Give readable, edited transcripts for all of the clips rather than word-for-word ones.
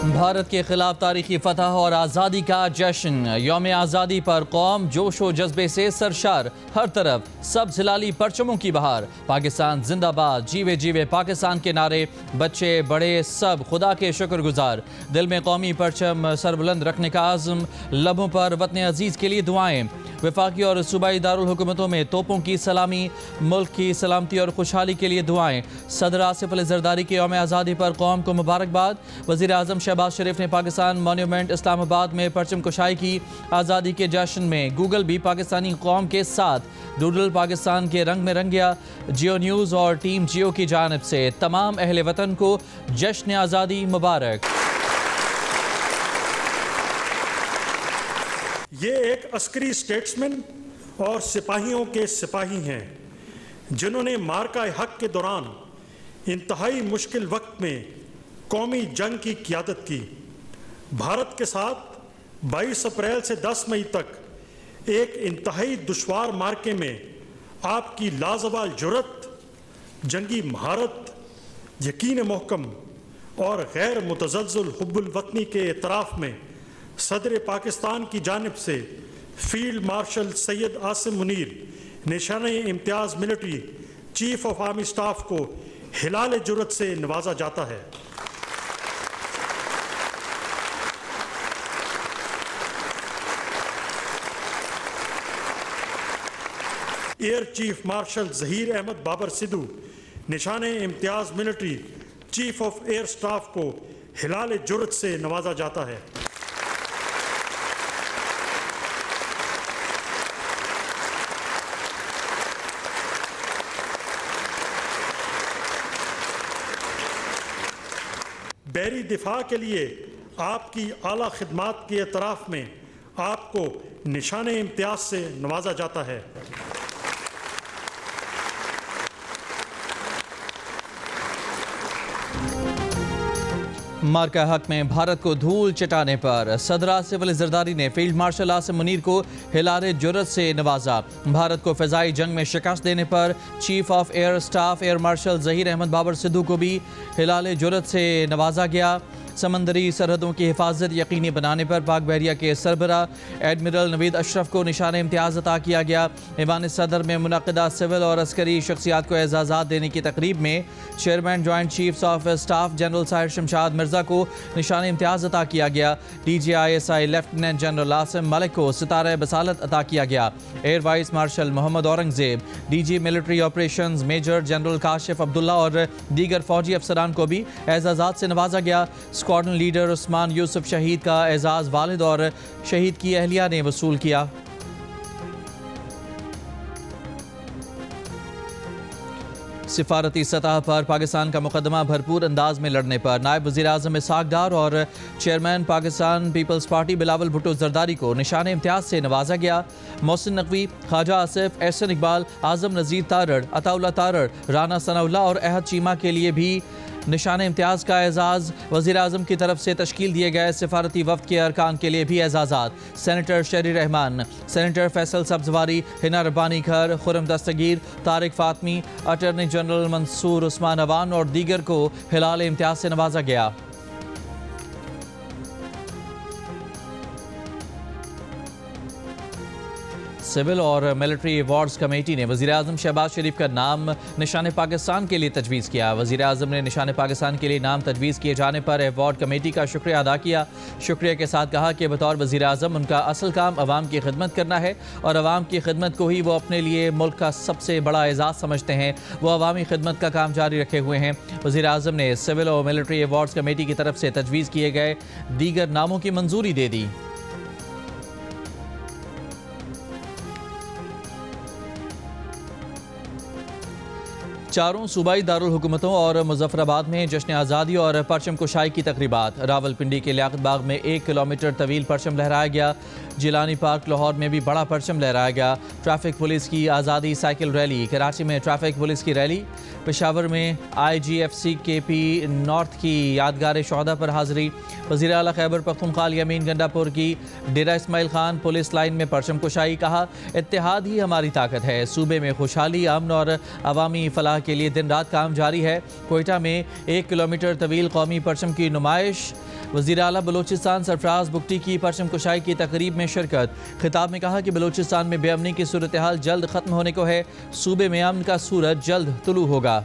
भारत के खिलाफ तारीखी फतह और आज़ादी का जश्न। यौम आज़ादी पर कौम जोश व जज्बे से सरशार, हर तरफ सब हिलाली परचमों की बहार। पाकिस्तान जिंदाबाद, जीवे जीवे पाकिस्तान के नारे, बच्चे बड़े सब खुदा के शुक्रगुजार। दिल में कौमी परचम सरबुलंद रखने का आज़म, लबों पर वतन अजीज़ के लिए दुआएं। वफाकी और सूबाई दारुल हुकूमतों में तोपों की सलामी, मुल्क की सलामती और खुशहाली के लिए दुआएं। सदर आसिफ अली जरदारी के यौम आज़ादी पर कौम को मुबारकबाद। वज़ीर आज़म शहबाज शरीफ ने पाकिस्तान मॉन्यूमेंट इस्लामाबाद में परचम कुशाई की। आज़ादी के जश्न में गूगल भी पाकिस्तानी कौम के साथ। डूडल पाकिस्तान के रंग में रंग गया। जियो न्यूज़ और टीम जियो की जानिब से तमाम अहले वतन को जश्न आज़ादी मुबारक। ये एक अस्करी स्टेट्समैन और सिपाहियों के सिपाही हैं जिन्होंने मार्का हक के दौरान इंतहाई मुश्किल वक्त में कौमी जंग की क़ियादत की। भारत के साथ 22 अप्रैल से 10 मई तक एक इंतहाई दुश्वार मार्के में आपकी लाजवाल जुर्रत, जंगी महारत, यकीन महकम और गैर मुतज़ल्ज़िल हुब्बुल वतनी के इतराफ़ में सदर पाकिस्तान की जानिब से field marshal Syed Asim Munir Nishan Imtiaz military chief of army staff को हिलाल जुर्रत से नवाजा जाता है। Air chief marshal Zaheer Ahmed Babar Sidhu Nishan Imtiaz military chief of air staff को हिलाल जुर्रत से नवाजा जाता है। बहरी दिफा के लिए आपकी आला खिदमात के एतराफ़ में आपको निशान इम्तियाज़ से नवाजा जाता है। मार्का हक में भारत को धूल चटाने पर सदर आसिफ अली जरदारी ने फील्ड मार्शल आसिम मुनीर को हिलाल जुर्रत से नवाजा। भारत को फ़िज़ाई जंग में शिकस्त देने पर chief of air staff air marshal Zaheer Ahmed Babar Sidhu को भी हिलाल जुर्रत से नवाजा गया। समंदरी सरहदों की हिफाजत यकीनी बनाने पर पाक बहरिया के सरबरा एडमिरल नवीद अशरफ को निशान इम्तियाज़ अता किया गया। ईवान सदर में मुनक़दा सिविल और अस्करी शख्सियात को एजाज़ात देने की तकरीब में chairman joint chiefs of staff general Sahir Shamshad Mirza को निशान इम्तियाज़ अता किया गया। DGISI lieutenant general Asim Malik को सितारा बसालत अता किया गया। Air vice marshal Mohammad Aurangzeb, DG military operations major general Kashif Abdullah और दीगर फौजी अफसरान को भी एजाज़ात से नवाजा गया। स्क्वाड्रन लीडर उस्मान यूसुफ शहीद का एजाज़ वालिद और शहीद की अहलिया ने वसूल किया। सिफारती सतह पर पाकिस्तान का मुकदमा भरपूर अंदाज में लड़ने पर नायब वज़ीर आज़म इसहाक़ डार और चेयरमैन पाकिस्तान पीपल्स पार्टी बिलावल भुट्टो जरदारी को निशान इम्तियाज़ से नवाजा गया। मोहसिन नकवी, ख्वाजा आसिफ, एहसन इकबाल, आज़म नज़ीर तारड़, अताउल्ला तारड़, राना सनाउल्लाह और अहद चीमा के लिए भी निशान इम्तियाज़ का एजाज़। वज़ीर आज़म की तरफ से तश्कील दिए गए सिफारती वफ़द के अरकान के लिए भी एजाज़ात। सेनेटर शरी रहमान, सेनेटर फैसल सब्ज़वारी, हिना रब्बानी खर, खुरम दस्तगीर, तारिक फ़ातमी, अटर्नी जनरल मंसूर उस्मान अवान और दीगर को हिलाल इम्तियाज़ से नवाजा गया। सिविल और मिलिट्री अवार्ड्स कमेटी ने वज़ीर आज़म शहबाज शरीफ का नाम निशान पाकिस्तान के लिए तजवीज़ किया। वज़ीर आज़म ने निशान पाकिस्तान के लिए नाम तजवीज़ किए जाने पर अवार्ड कमेटी का शुक्रिया अदा किया। शुक्रिया के साथ कहा कि बतौर वज़ीर आज़म उनका असल काम अवाम की खिदमत करना है और अवाम की खिदमत को ही वो अपने लिए मुल्क का सबसे बड़ा एजाज़ समझते हैं। वो अवामी खिदमत का काम जारी रखे हुए हैं। वज़ीर आज़म ने सिविल और मिलिट्री अवार्ड्स कमेटी की तरफ से तजवीज़ किए गए दीगर नामों की मंजूरी दे दी। चारों सूबाई दारुल हुकूमतों और मुजफ्फराबाद में जश्न आज़ादी और परचम कुशाई की तकरीबात। रावलपिंडी के लियाकत बाग में 1 किलोमीटर तवील परचम लहराया गया। जिलानी पार्क लाहौर में भी बड़ा परचम लहराया गया। ट्रैफिक पुलिस की आज़ादी साइकिल रैली, कराची में ट्रैफिक पुलिस की रैली, पेशावर में IGFC KP नॉर्थ की यादगार शहदा पर हाज़िरी। वज़ीर आला खैबर पख्तूनख्वा यमीन गंडापुर की डेरा इस्माइल खान पुलिस लाइन में परचम कुशाई। कहा, इत्तेहाद ही हमारी ताकत है। सूबे में खुशहाली, अमन और अवामी फलाह के लिए दिन रात काम जारी है। कोयटा में 1 किलोमीटर तवील कौमी परचम की नुमाइश। वज़ीर आला बलूचिस्तान सरफराज बुगटी की परचम कुशाई की तकरीब में शिरकत। खिताब में कहा कि बलूचिस्तान में बेअमनी की सूरत हाल जल्द ख़त्म होने को है। सूबे में अमन का सूरज जल्द तुलू होगा।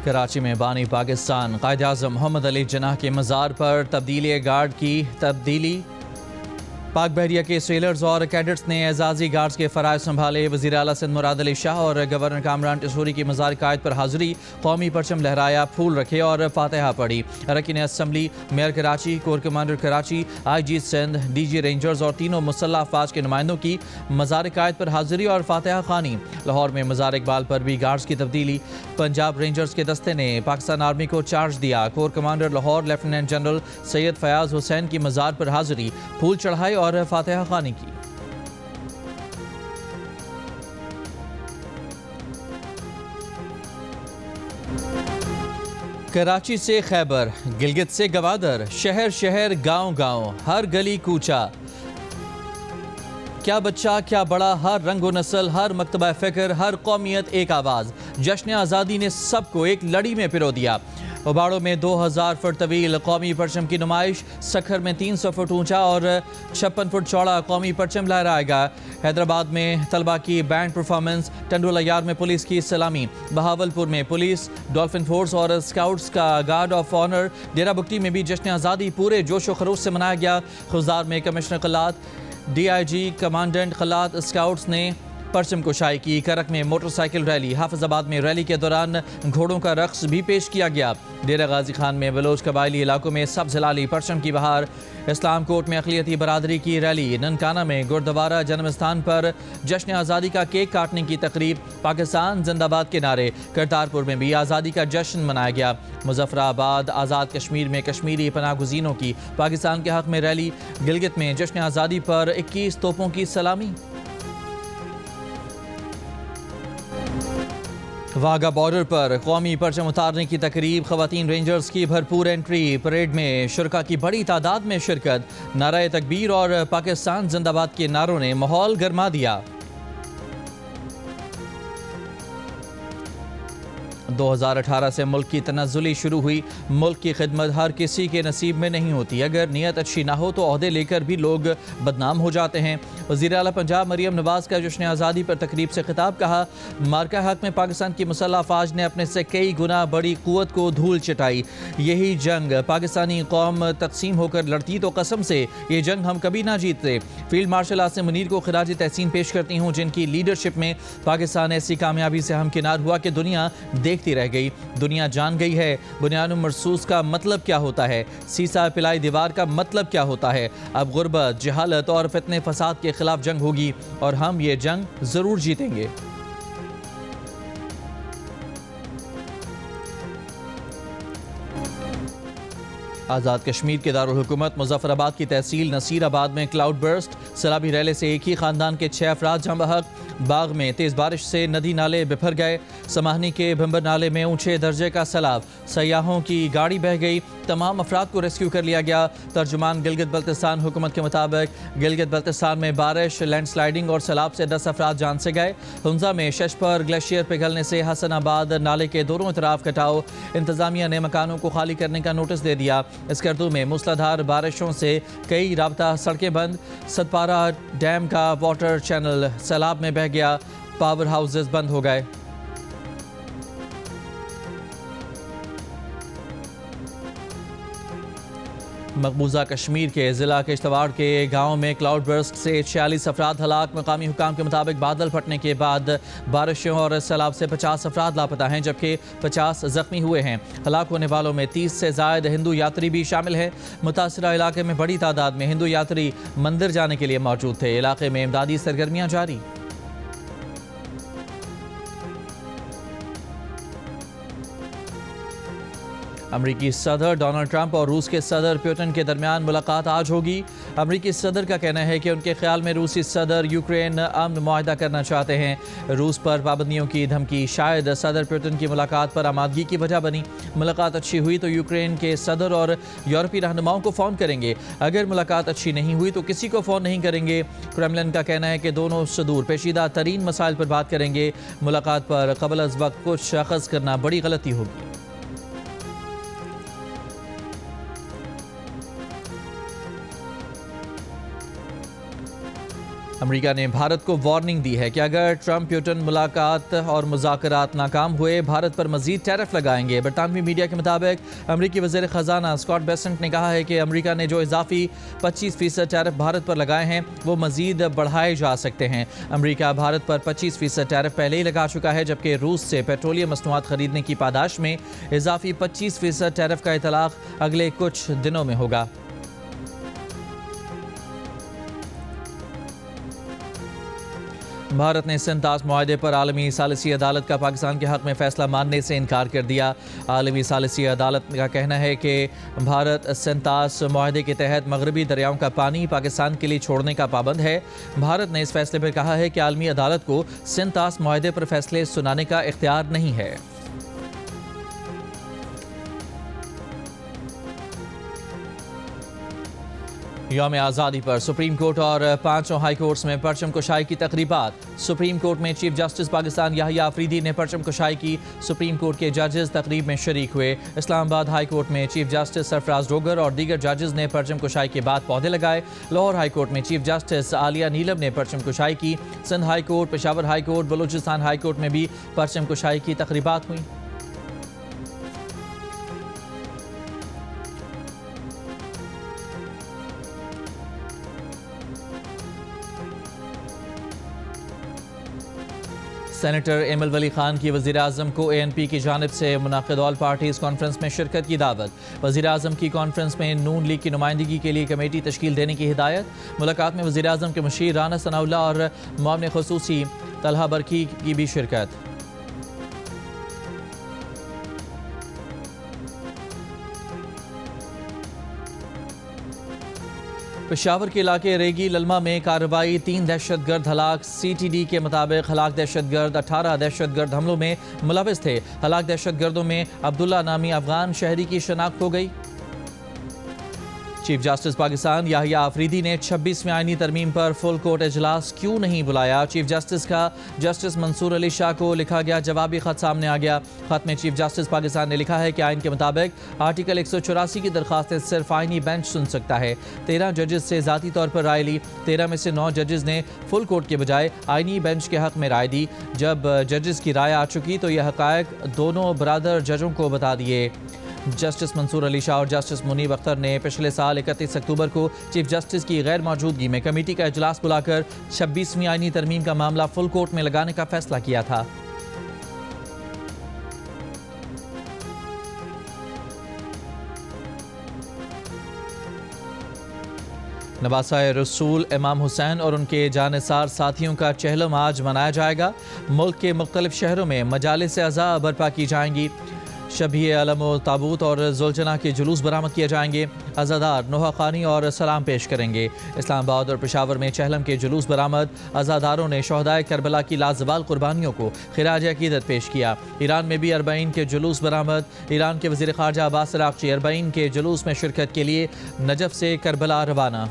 कराची में बानी पाकिस्तान कायद-ए-आज़म मोहम्मद अली जिन्नाह के मज़ार पर तब्दीली गार्ड की तब्दीली। पाक बहरिया के सेलर्स और कैडेट्स ने एजाजी गार्ड्स के फ़राइज़ संभाले। वज़ीर आला सिंध मुराद अली शाह और गवर्नर कामरान टिसूरी की मज़ार कायद पर हाज़िरी। कौमी परचम लहराया, फूल रखे और फातिहा पढ़ी। अरकान assembly, mayor Karachi, corps commander Karachi, IG Sindh, DG rangers और तीनों मुसल्लह अफवाज के नुमाइंदों की मज़ार कायद पर हाज़िरी और फातिहा खानी। लाहौर में मज़ार इकबाल पर भी गार्ड्स की तब्दीली। पंजाब रेंजर्स के दस्ते ने पाकिस्तान आर्मी को चार्ज दिया। Corps commander Lahore lieutenant general Syed Fayyaz Hussain की मज़ार पर हाज़िरी, फूल चढ़ाए और फातिहा खानी की। कराची से खैबर, गिलगित से गवादर, शहर शहर गांव गांव, हर गली कूचा, क्या बच्चा क्या बड़ा, हर रंग व नस्ल, हर मकतबा फ़िक्र, हर कौमियत एक आवाज़। जश्न आज़ादी ने सबको एक लड़ी में पिरो दिया। उबाड़ो में 2000 फुट तवील कौमी परचम की नुमाइश। सखर में 300 फुट ऊंचा और 56 फुट चौड़ा कौमी परचम लहराएगा। हैदराबाद में तलबा की बैंड परफॉर्मेंस। टंडोलायार में पुलिस की सलामी। बहावलपुर में पुलिस, डॉल्फिन फोर्स और स्काउट्स का गार्ड ऑफ ऑनर। डेरा बुगटी में भी जश्न आज़ादी पूरे जोश व खरोश से मनाया गया। खुजार में कमिश्नर खलात, DIG, कमांडेंट खलात, स्काउट्स ने परचम कुशाई की। करक में मोटरसाइकिल रैली। हाफिजाबाद में रैली के दौरान घोड़ों का रक्स भी पेश किया गया। डेरा गाजी खान में बलोच कबायली इलाकों में सब्ज़ हिलाली परचम की बहार। इस्लाम कोट में अक़लियती बरादरी की रैली। ननकाना में गुरुद्वारा जन्म स्थान पर जश्न आज़ादी का केक काटने की तकरीब। पाकिस्तान जिंदाबाद के नारे। करतारपुर में भी आज़ादी का जश्न मनाया गया। मुजफ्फराबाद आज़ाद कश्मीर में कश्मीरी पनाह गुज़ीनों की पाकिस्तान के हक़ में रैली। गिलगित में जश्न आज़ादी पर 21 तोपों की सलामी। वाघा बॉर्डर पर कौमी परचम उतारने की तकरीब। ख़वातीन रेंजर्स की भरपूर एंट्री। परेड में शुरका की बड़ी तादाद में शिरकत। नाराए तकबीर और पाकिस्तान जिंदाबाद के नारों ने माहौल गरमा दिया। 2018 से मुल्क की तनज़्ज़ुली शुरू हुई। मुल्क की खिदमत हर किसी के नसीब में नहीं होती। अगर नीयत अच्छी ना हो तो ओहदे लेकर भी लोग बदनाम हो जाते हैं। वज़ीर आला पंजाब मरियम नवाज़ का जश्न आज़ादी पर तकरीब से खिताब। कहा, मार्का हक में पाकिस्तान की मुसल्लह अफवाज ने अपने से कई गुना बड़ी क़ुव्वत को धूल चटाई। यही जंग पाकिस्तानी कौम तकसीम होकर लड़ती तो कसम से ये जंग हम कभी ना जीतते। फील्ड मार्शल आसिम मुनीर को खिराज तहसीन पेश करती हूँ, जिनकी लीडरशिप में पाकिस्तान ऐसी कामयाबी से हमकिनार हुआ कि दुनिया देखती रह गई। दुनिया जान गई है बुनियानुम मरसूस का मतलब क्या होता है, सीसा पिलाई दीवार का मतलब क्या होता है। अब गुर्बत, जहालत और फितने फसाद के खिलाफ जंग होगी और हम ये जंग जरूर जीतेंगे। आज़ाद कश्मीर के दारुल हुकूमत मुजफ्फराबाद की तहसील नसीराबाद में क्लाउड बर्स्ट। सैलाबी रैले से एक ही खानदान के 6 अफराद जम बहक। बाग में तेज़ बारिश से नदी नाले बिफर गए। समाहनी के भंबर नाले में ऊंचे दर्जे का सैलाब। सयाहों की गाड़ी बह गई। तमाम अफराद को रेस्क्यू कर लिया गया। तर्जुमान गिलगित बल्तिस्तान हुकूमत के मुताबिक गिलगित बल्तिस्तान में बारिश, लैंडस्लाइडिंग और सैलाब से 10 अफराद जान से गए। हुंजा में शश पर ग्लेशियर पिघलने से हसनाबाद नाले के दोनों तरफ कटाव। इंतजामिया ने मकानों को खाली करने का नोटिस दे दिया। स्कर्दू में मूसलाधार बारिशों से कई राबता सड़कें बंद। सतपारा डैम का वाटर चैनल सैलाब में बह गया। पावर हाउसेस बंद हो गए। मकबूजा कश्मीर के ज़िला किश्तवाड़ के गांव में क्लाउड बर्स्ट से 46 अफराद हलाक। मकामी हुकाम के मुताबिक बादल फटने के बाद बारिशों और सैलाब से 50 अफराद लापता हैं, जबकि 50 जख्मी हुए हैं। हलाक होने वालों में 30 से ज़ायद हिंदू यात्री भी शामिल हैं। मुतासरा इलाके में बड़ी तादाद में हिंदू यात्री मंदिर जाने के लिए मौजूद थे। इलाके में इमदादी सरगर्मियाँ जारी। अमरीकी सदर डोनाल्ड ट्रंप और रूस के सदर पुतिन के दरमियान मुलाकात आज होगी। अमरीकी सदर का कहना है कि उनके ख्याल में रूसी सदर यूक्रेन अमन मुआहदा करना चाहते हैं। रूस पर पाबंदियों की धमकी शायद सदर पुतिन की मुलाकात पर आमादगी की वजह बनी। मुलाकात अच्छी हुई तो यूक्रेन के सदर और यूरोपीय रहनुमाओं को फ़ोन करेंगे। अगर मुलाकात अच्छी नहीं हुई तो किसी को फ़ोन नहीं करेंगे। क्रेमलिन का कहना है कि दोनों सदूर पेचीदा तरीन मसाइल पर बात करेंगे। मुलाकात पर कबल अज़ वक्त कुछ अख़ज़ करना बड़ी गलती होगी। अमेरिका ने भारत को वार्निंग दी है कि अगर ट्रंप पुतिन मुलाकात और मुज़ाकरात नाकाम हुए भारत पर मज़ीद टैरिफ लगाएंगे। बरतानवी मीडिया के मुताबिक अमरीकी वज़ीर ख़जाना स्कॉट बेसेंट ने कहा है कि अमेरिका ने जो इजाफी 25% टैरिफ भारत पर लगाए हैं वो मज़ीद बढ़ाए जा सकते हैं। अमेरिका भारत पर 25% टैरिफ पहले ही लगा चुका है, जबकि रूस से पेट्रोलियम मसनूआत खरीदने की पादाश में इजाफी 25% टैरिफ का इतलाक़ अगले कुछ दिनों में होगा। भारत ने सिंतास मुआहदे पर आलमी सालिसी अदालत का पाकिस्तान के हक़ में फ़ैसला मानने से इनकार कर दिया। आलमी सालिसी अदालत का कहना है कि भारत सिंतास मुआहदे के तहत मगरबी दरियाओं का पानी पाकिस्तान के लिए छोड़ने का पाबंद है। भारत ने इस फैसले पर कहा है कि आलमी अदालत को सिंतास मुआहदे पर फैसले सुनाने का इख्तियार नहीं है। यौम आज़ादी पर सुप्रीम कोर्ट और 5 हाई कोर्ट्स में परचम कुशाई की तकरीबात। सुप्रीम कोर्ट में चीफ जस्टिस पाकिस्तान याहिया अफरीदी ने परचम कुशाई की। सुप्रीम कोर्ट के जजेस तकरीब में शरीक हुए। इस्लामाबाद हाई कोर्ट में चीफ जस्टिस सरफराज डोगर और दीगर जजेस ने परचम कुशाई के बाद पौधे लगाए। लाहौर हाई कोर्ट में चीफ जस्टिस आलिया नीलम ने परचम कुशाई की। Sindh high court, Peshawar high court, Balochistan high court में भी परचम कुशाई की तकरीबात हुई। सेनेटर एमल वली खान की वज़ीर आज़म को ANP की जानिब से मुनाक़िद ऑल पार्टीज़ कॉन्फ्रेंस में शिरकत की दावत। वज़ीर आज़म की कॉन्फ्रेंस में नून लीग की नुमाइंदगी के लिए कमेटी तश्कील देने की हिदायत। मुलाकात में वज़ीर आज़म के मुशीर राना सनाउल्लाह और मुआविन ख़ुसूसी तलहा बरकी की भी शिरकत। पेशावर के इलाके रेगी ललमा में कार्रवाई, 3 दहशतगर्द हलाक। CTD के मुताबिक हलाक दहशतगर्द 18 दहशतगर्द हमलों में मुलविस थे। हलाक दहशतगर्दों में अब्दुल्ला नामी अफगान शहरी की शनाख्त हो गई। चीफ जस्टिस पाकिस्तान याहिया अफरीदी ने 26वें आईनी तरमीम पर फुल कोर्ट इजलास क्यों नहीं बुलाया। चीफ जस्टिस का जस्टिस मंसूर अली शाह को लिखा गया जवाबी खत सामने आ गया। खत में चीफ जस्टिस पाकिस्तान ने लिखा है कि आइन के मुताबिक आर्टिकल 184 की दरखास्तें सिर्फ आइनी बेंच सुन सकता है। 13 जजेस से ज़ाती तौर पर राय ली। 13 में से 9 जजेस ने फुल कोर्ट के बजाय आइनी बेंच के हक़ में राय दी। जब जजेस की राय आ चुकी तो यह हक़ायक दोनों बरादर जजों को बता दिए। जस्टिस मंसूर अली शाह और जस्टिस मुनीब अख्तर ने पिछले साल 31 अक्टूबर को चीफ जस्टिस की गैर मौजूदगी में कमेटी का इजलास बुलाकर 26वीं आईनी तरमीम का मामला फुल कोर्ट में लगाने का फैसला किया था। नवासा रसूल इमाम हुसैन और उनके जानिसार साथियों का चहलम आज मनाया जाएगा। मुल्क के मुख्तलिफ शहरों में मजालिस अज़ा बर्पा की जाएंगी। शबी अलम व ताबूत और जुलजना के जुलूस बरामद किए जाएंगे। अज़ादार नोहा खानी और सलाम पेश करेंगे। इस्लामाबाद और पेशावर में चहलम के जुलूस बरामद। अज़ादारों ने शहदाए करबला की लाजवाल कुर्बानियों को खिराज अकीदत पेश किया। ईरान में भी 40 के जुलूस बरामद। ईरान के वज़ीर ख़ारजा अब्बास अराग़ची 40 के जुलूस में शिरकत के लिए नजफ़ से करबला रवाना।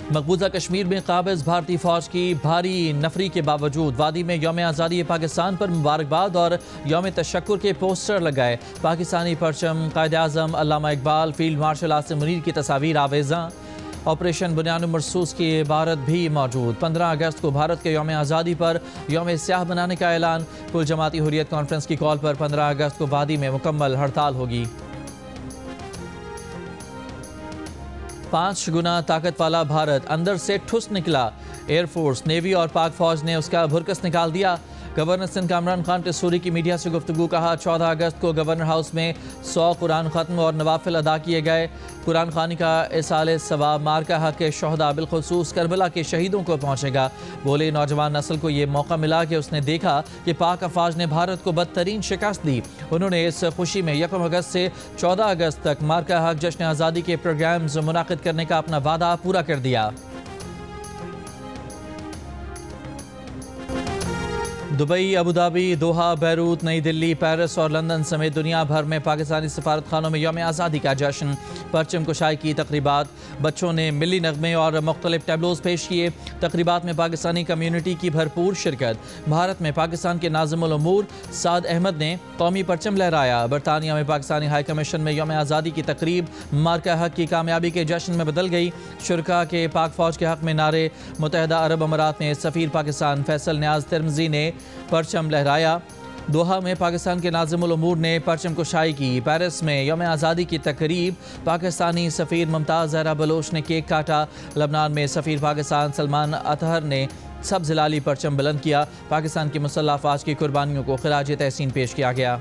मकबूजा कश्मीर में काबिज भारतीय फौज की भारी नफरी के बावजूद वादी में यौम आज़ादी पाकिस्तान पर मुबारकबाद और यौम तशक्कुर के पोस्टर लगाए। पाकिस्तानी परचम, कायद आज़म अल्लामा इकबाल, फील्ड मार्शल आसिम मुनीर की तस्वीर आवेज़ा। ऑपरेशन बुनियान मरसूस की इबारत भी मौजूद। 15 अगस्त को भारत के यौम आज़ादी पर यौम स्याह बनाने का ऐलान। कुल जमाती हुर्रियत कॉन्फ्रेंस की कॉल पर 15 अगस्त को वादी में मुकम्मल हड़ताल होगी। 5 गुना ताकत वाला भारत अंदर से ठुस निकला। एयरफोर्स, नेवी और पाक फौज ने उसका भुरकस निकाल दिया। गवर्नर सिंध कामरान खान टिस्सूरी की मीडिया से गुफ्तगू। कहा 14 अगस्त को गवर्नर हाउस में 100 कुरान ख़त्म और नवाफिल अदा किए गए। कुरान खानी का इसाले सवाब मारका हक के शहदा बिलखुसूस करबला के शहीदों को पहुँचेगा। बोले नौजवान नस्ल को ये मौका मिला कि उसने देखा कि पाक अफवाज ने भारत को बदतरीन शिकस्त दी। उन्होंने इस खुशी में 1 अगस्त से 14 अगस्त तक मारका हक जश्न आज़ादी के प्रोग्राम्स मुनाकिद करने का अपना वादा पूरा कर दिया। दुबई, अबूधाबी, दोहा, बैरूत, नई दिल्ली, पेरिस और लंदन समेत दुनिया भर में पाकिस्तानी सफारत खानों में यौम आज़ादी का जश्न, परचम कुशाई की तकरीबात। बच्चों ने मिली नगमे और मुख्तलिफ टैबलोज पेश किए। तकरीबात में पाकिस्तानी कम्यूनिटी की भरपूर शिरकत। भारत में पाकिस्तान के नाज़िमुल उमूर साद अहमद ने कौमी परचम लहराया। बरतानिया में पाकिस्तानी हाई कमीशन में यौम आज़ादी की तकरीब मार्का हक की कामयाबी के जश्न में बदल गई। शुरका के पाक फौज के हक में नारे। मुत्तहिदा अरब अमारात में सफ़ीर पाकिस्तान फैसल न्याज तिरमिज़ी ने परचम लहराया। दोहा में पाकिस्तान के नाज़िमुल उमूर ने परचम कुशाई की। पेरिस में यौम आज़ादी की तकरीब। पाकिस्तानी सफ़ीर मुमताज़ ज़हरा बलोच ने केक काटा। लबनान में सफ़ीर पाकिस्तान सलमान अतहर ने सब्ज़ लाली परचम बुलंद किया। पाकिस्तान की मुसल्लह अफ़वाज की कुर्बानियों को खिराज तहसीन पेश किया गया।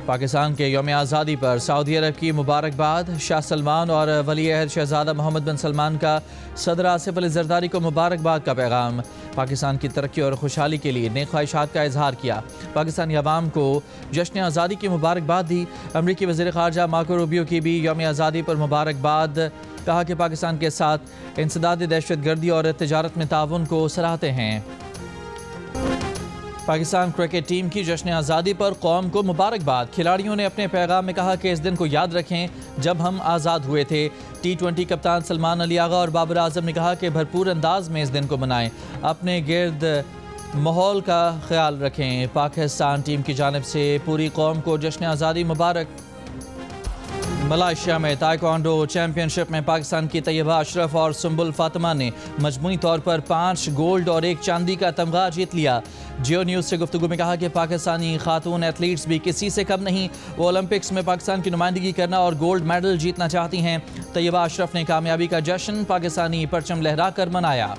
पाकिस्तान के यौम आज़ादी पर सऊदी अरब की मुबारकबाद। शाह सलमान और वली अहद शहजादा मोहम्मद बिन सलमान का सदर आसिफ अली ज़रदारी को मुबारकबाद का पैगाम। पाकिस्तान की तरक्की और खुशहाली के लिए नेक ख्वाहिशात का इजहार किया। पाकिस्तानी अवाम को जश्न आज़ादी की मुबारकबाद दी। अमरीकी वज़ीर ख़ारजा मार्को रूबियो की भी यौम आज़ादी पर मुबारकबाद। कहा कि पाकिस्तान के साथ इंसदाद दहशत गर्दी और तजारत में ताउन को सराहते हैं। पाकिस्तान क्रिकेट टीम की जश्न आज़ादी पर कौम को मुबारकबाद। खिलाड़ियों ने अपने पैगाम में कहा कि इस दिन को याद रखें जब हम आज़ाद हुए थे। T20 कप्तान सलमान अली आगा और बाबर आजम ने कहा कि भरपूर अंदाज में इस दिन को मनाएं, अपने गिर्द माहौल का ख्याल रखें। पाकिस्तान टीम की जानिब से पूरी कौम को जश्न आज़ादी मुबारक। मलेशिया में ताइक्वांडो चैंपियनशिप में पाकिस्तान की तैयबा अशरफ और सुंबुल फातिमा ने मजमूई तौर पर 5 गोल्ड और 1 चांदी का तमगा जीत लिया। जियो न्यूज़ से गुफ्तगू में कहा कि पाकिस्तानी खातून एथलीट्स भी किसी से कम नहीं। वो ओलंपिक्स में पाकिस्तान की नुमाइंदगी करना और गोल्ड मेडल जीतना चाहती हैं। तैयबा अशरफ ने कामयाबी का जश्न पाकिस्तानी परचम लहरा कर मनाया।